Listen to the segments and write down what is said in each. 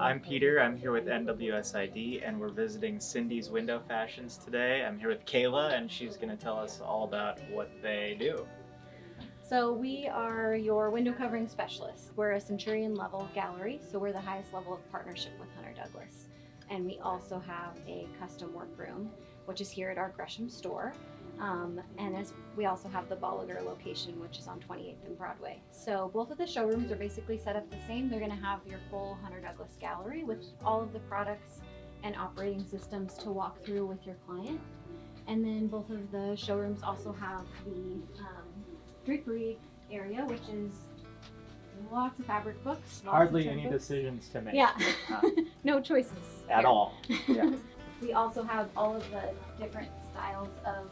I'm Peter, I'm here with NWSID, and we're visiting Cindy's Window Fashions today. I'm here with Kayla, and she's going to tell us all about what they do. So we are your window covering specialists. We're a Centurion level gallery, so we're the highest level of partnership with Hunter Douglas. And we also have a custom workroom, which is here at our Gresham store. We also have the Bolliger location, which is on 28th and Broadway. So both of the showrooms are basically set up the same. They're going to have your full Hunter Douglas gallery with all of the products and operating systems to walk through with your client. And then both of the showrooms also have the drapery area, which is lots of fabric books. Hardly any decisions to make. Yeah, no choices at all. Yeah. We also have all of the different styles of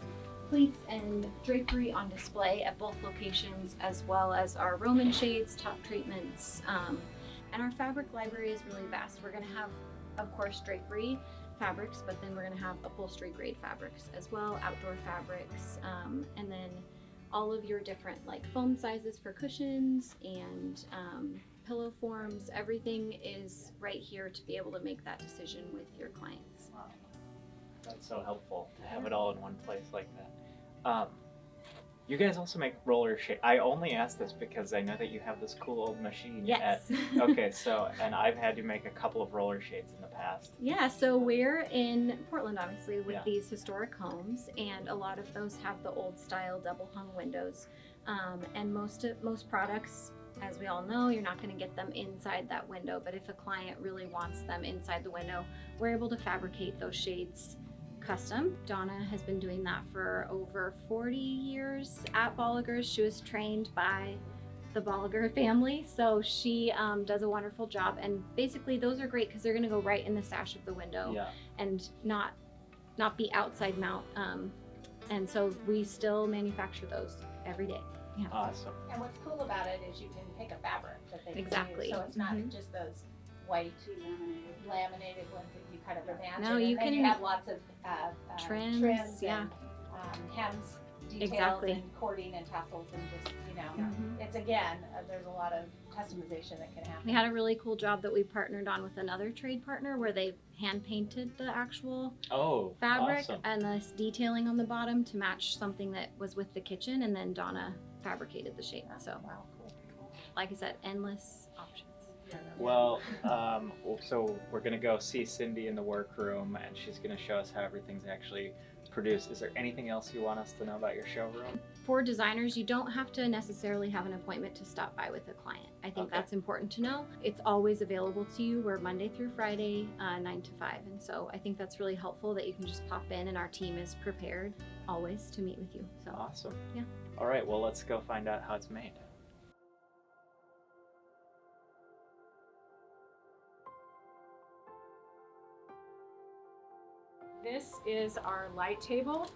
pleats and drapery on display at both locations, as well as our Roman shades, top treatments, and our fabric library is really vast. We're going to have, of course, drapery fabrics, but then we're going to have upholstery grade fabrics as well, outdoor fabrics, and then all of your different like foam sizes for cushions and pillow forms. Everything is right here to be able to make that decision with your clients. Wow. That's so helpful to have it all in one place like that. You guys also make roller shade. I only asked this because I know that you have this cool old machine. Yes. Okay, and I've had to make a couple of roller shades in the past. Yeah, so we're in Portland, obviously, with these historic homes, and a lot of those have the old style double hung windows. And most products, as we all know, you're not going to get them inside that window, but if a client really wants them inside the window, we're able to fabricate those shades custom. Donna has been doing that for over 40 years at Bolliger's. She was trained by the Bolliger family, so she does a wonderful job. And basically those are great because they're going to go right in the sash of the window and not be outside mount. And so we still manufacture those every day. Yeah. Awesome. And what's cool about it is you can pick a fabric that they Exactly. can use. So it's not just those white laminated ones that you kind of imagine. No, you can have lots of trims and hems, details, and cording and tassels, and just it's again there's a lot of customization that can happen. We had a really cool job that we partnered on with another trade partner where they hand painted the actual fabric and the detailing on the bottom to match something that was with the kitchen, and then Donna fabricated the shape. So wow, cool. Like I said, endless options. Well, so we're going to go see Cindy in the workroom, and she's going to show us how everything's actually produced. Is there anything else you want us to know about your showroom? For designers, you don't have to necessarily have an appointment to stop by with a client. I think that's important to know. It's always available to you. We're Monday through Friday, 9 to 5. And so I think that's really helpful that you can just pop in, and our team is prepared always to meet with you. So awesome. Yeah. All right, well, let's go find out how it's made. This is our light table,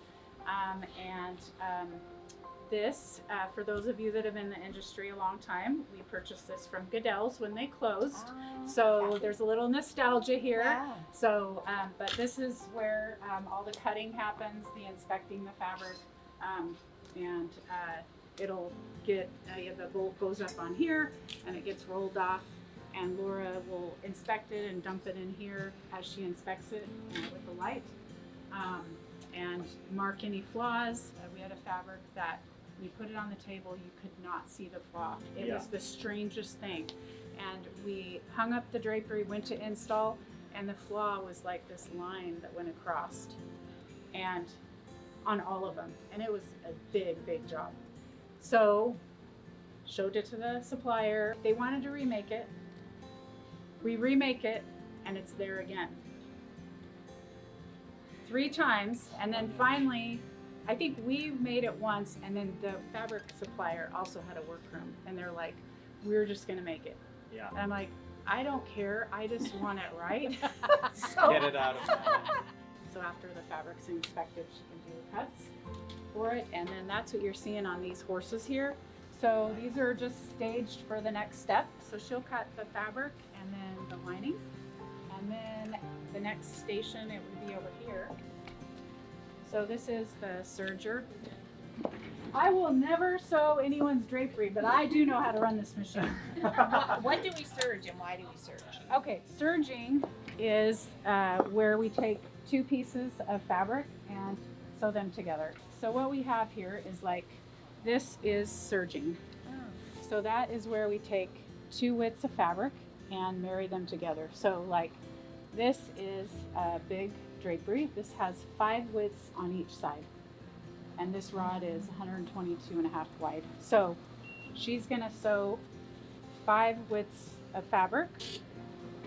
this, for those of you that have been in the industry a long time, we purchased this from Goodell's when they closed. So there's a little nostalgia here. Yeah. So, but this is where all the cutting happens, the inspecting the fabric, it'll get, the bolt goes up on here and it gets rolled off, and Laura will inspect it and dump it in here as she inspects it with the light. And mark any flaws. We had a fabric that we put it on the table, you could not see the flaw. It was the strangest thing. And we hung up the drapery, went to install, and the flaw was like this line that went across, and on all of them. And it was a big, big job. So showed it to the supplier. They wanted to remake it. We remake it, and it's there again. 3 times, and then finally, I think we made it once, and then the fabric supplier also had a workroom, and they're like, we're just gonna make it. Yeah. And I'm like, I don't care, I just want it right. Get it out of there. So after the fabric's inspected, she can do the cuts for it, and then that's what you're seeing on these horses here. So these are just staged for the next step. So she'll cut the fabric and then the lining, and then the next station, it would be over here. So this is the serger. I will never sew anyone's drapery, but I do know how to run this machine. When do we serge and why do we serge? Okay, serging is where we take two pieces of fabric and sew them together. So what we have here is like, this is serging. So that is where we take two widths of fabric and marry them together. So like, this is a big drapery. This has 5 widths on each side. And this rod is 122.5 wide. So she's gonna sew 5 widths of fabric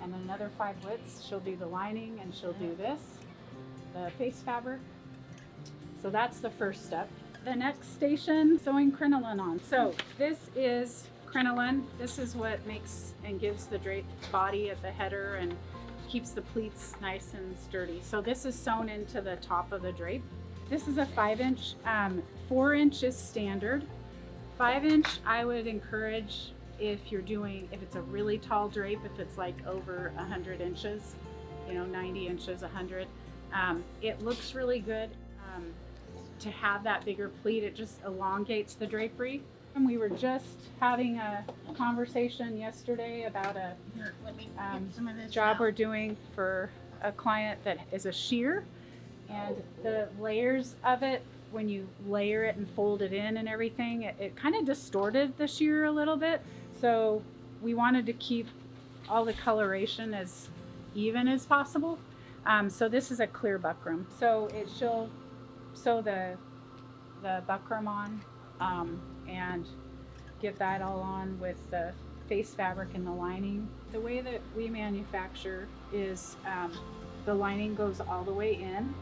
and then another 5 widths. She'll do the lining and she'll do this, the face fabric. So that's the first step. The next station, sewing crinoline on. So this is crinoline. This is what makes and gives the drape body at the header and keeps the pleats nice and sturdy. So this is sewn into the top of the drape. This is a 5-inch, 4-inch is standard. 5-inch, I would encourage if it's a really tall drape, if it's like over 100 inches, 90 inches, 100. It looks really good to have that bigger pleat. It just elongates the drapery. And we were just having a conversation yesterday about a job we're doing for a client that is a sheer. And the layers of it, when you layer it and fold it in and everything, it kind of distorted the sheer a little bit. So we wanted to keep all the coloration as even as possible. So this is a clear buckram. So she'll sew the buckram on and get that all on with the face fabric and the lining. The way that we manufacture is the lining goes all the way in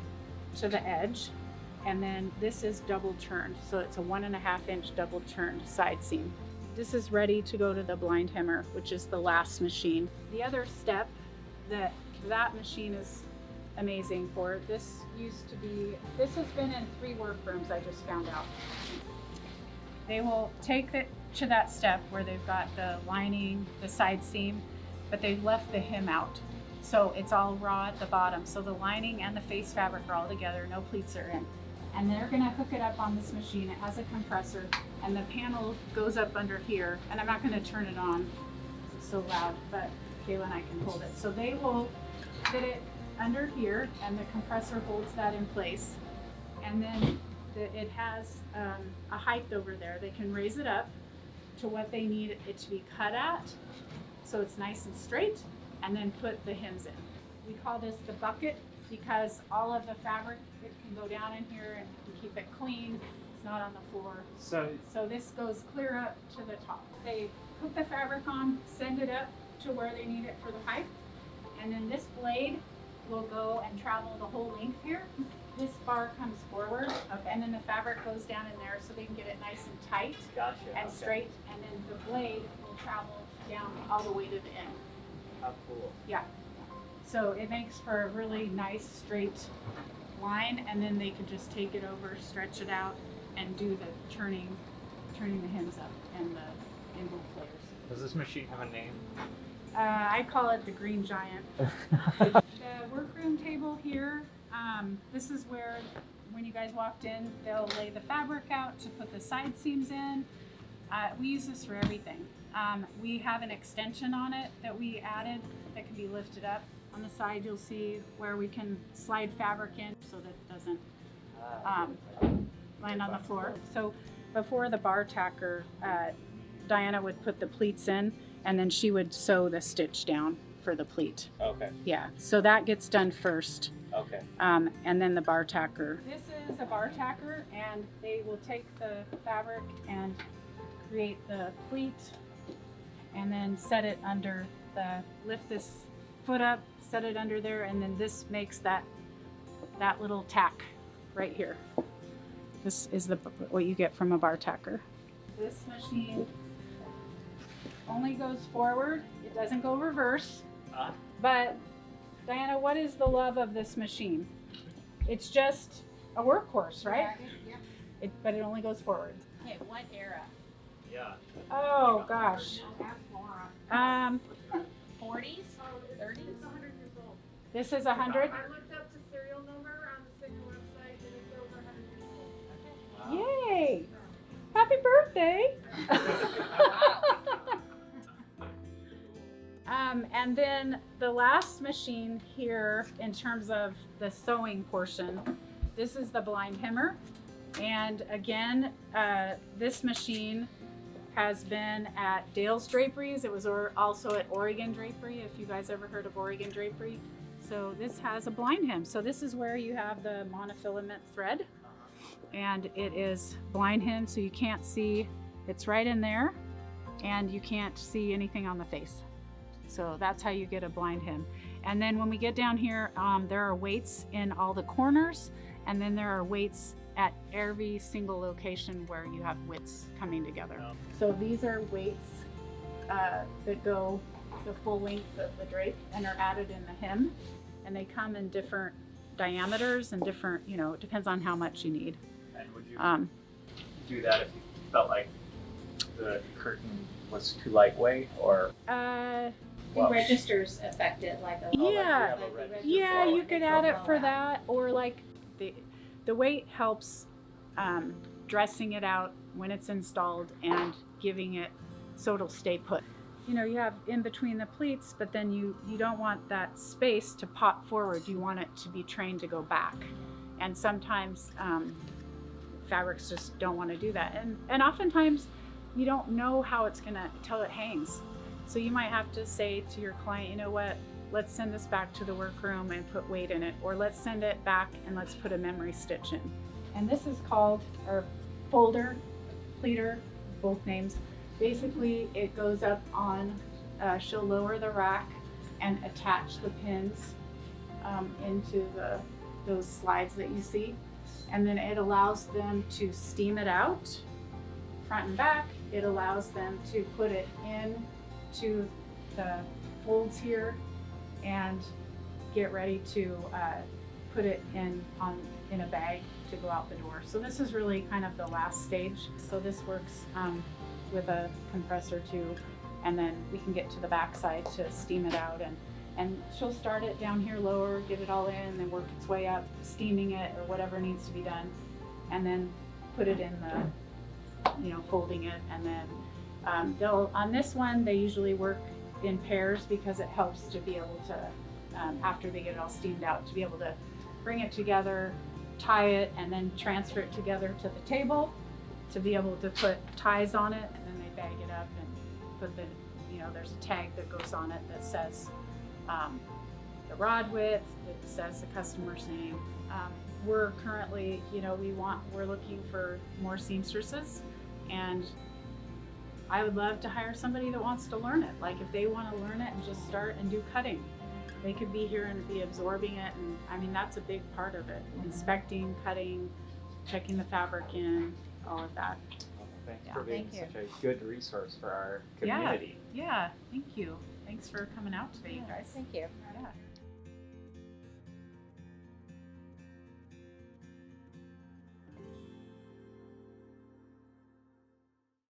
to the edge, and then this is double turned, so it's a 1.5-inch double turned side seam. This is ready to go to the blind hemmer, which is the last machine. The other step that machine is amazing for, this has been in 3 workrooms, I just found out. They will take it to that step where they've got the lining, the side seam, but they've left the hem out. So it's all raw at the bottom. So the lining and the face fabric are all together, no pleats are in. And they're gonna hook it up on this machine. It has a compressor and the panel goes up under here. And I'm not gonna turn it on, it's so loud, but Kayla and I can hold it. So they will fit it under here and the compressor holds that in place. And then it has a height over there. They can raise it up to what they need it to be cut at, so it's nice and straight, and then put the hems in. We call this the bucket because all of the fabric, it can go down in here and keep it clean. It's not on the floor. So this goes clear up to the top. They put the fabric on, send it up to where they need it for the pipe, and then this blade will go and travel the whole length here. This bar comes forward, and then the fabric goes down in there so they can get it nice and tight and straight, and then the blade will travel down all the way to the end. How cool. Yeah. So it makes for a really nice straight line, and then they could just take it over, stretch it out, and do the turning the hems up and the inboard flares. Does this machine have a name? I call it the Green Giant. The workroom table here, this is where, when you guys walked in, they'll lay the fabric out to put the side seams in. We use this for everything. We have an extension on it that we added that can be lifted up. On the side, you'll see where we can slide fabric in so that it doesn't land on the floor. So before the bar tacker, Diana would put the pleats in, and then she would sew the stitch down for the pleat. Okay. Yeah, so that gets done first. Okay. And then the bar tacker. This is a bar tacker, and they will take the fabric and create the pleat and then set it under lift this foot up, set it under there, and then this makes that little tack right here. This is what you get from a bar tacker. This machine only goes forward, it doesn't go reverse. But Diana, what is the love of this machine? It's just a workhorse, right? Yeah. But it only goes forward. Okay, what era? Yeah. Oh gosh. 40s? 30s? This is 100. I looked up the serial number on the Singer website and it's over 100 years old. Yay! happy birthday. And then the last machine here in terms of the sewing portion, this is the blind hemmer. And again, this machine has been at Dale's Draperies. It was also at Oregon Drapery, if you guys ever heard of Oregon Drapery. So this has a blind hem. So this is where you have the monofilament thread, and it is blind hem, so you can't see, it's right in there, and you can't see anything on the face. So that's how you get a blind hem. And then when we get down here, there are weights in all the corners, and then there are weights at every single location where you have widths coming together. So these are weights that go the full length of the drape and are added in the hem, and they come in different diameters and different, it depends on how much you need. And would you do that if you felt like the curtain was too lightway, or? The registers affected, like a Yeah. like the register Yeah, flow you and could they add go it for out. that, or like the weight helps dressing it out when it's installed and giving it so it'll stay put. You have in between the pleats, but then you don't want that space to pop forward. You want it to be trained to go back. And sometimes fabrics just don't want to do that. And oftentimes you don't know how it's gonna till it hangs. So you might have to say to your client, you know what, let's send this back to the workroom and put weight in it, or let's send it back and let's put a memory stitch in. And this is called our folder, pleater, both names. Basically, it goes up on, she'll lower the rack and attach the pins into those slides that you see. And then it allows them to steam it out, front and back. It allows them to put it into the folds here and get ready to put it in a bag to go out the door. So this is really kind of the last stage. So this works with a compressor too, and then we can get to the back side to steam it out, and she'll start it down here lower, get it all in, then work its way up, steaming it or whatever needs to be done, and then put it in the, folding it, and then on this one they usually work in pairs because it helps to be able to, after they get it all steamed out, to be able to bring it together, tie it, and then transfer it together to the table to be able to put ties on it, and then they bag it up and put the, there's a tag that goes on it that says the rod width, it says the customer's name. We're currently, we're looking for more seamstresses, and I would love to hire somebody that wants to learn it. Like if they want to learn it and just start and do cutting, they could be here and be absorbing it. And I mean, that's a big part of it. Inspecting, cutting, checking the fabric in, all of that. Well, thanks Yeah. for being Thank such a good resource for our community. Yeah, thank you. Thanks for coming out today, you guys. Thank you. Yeah.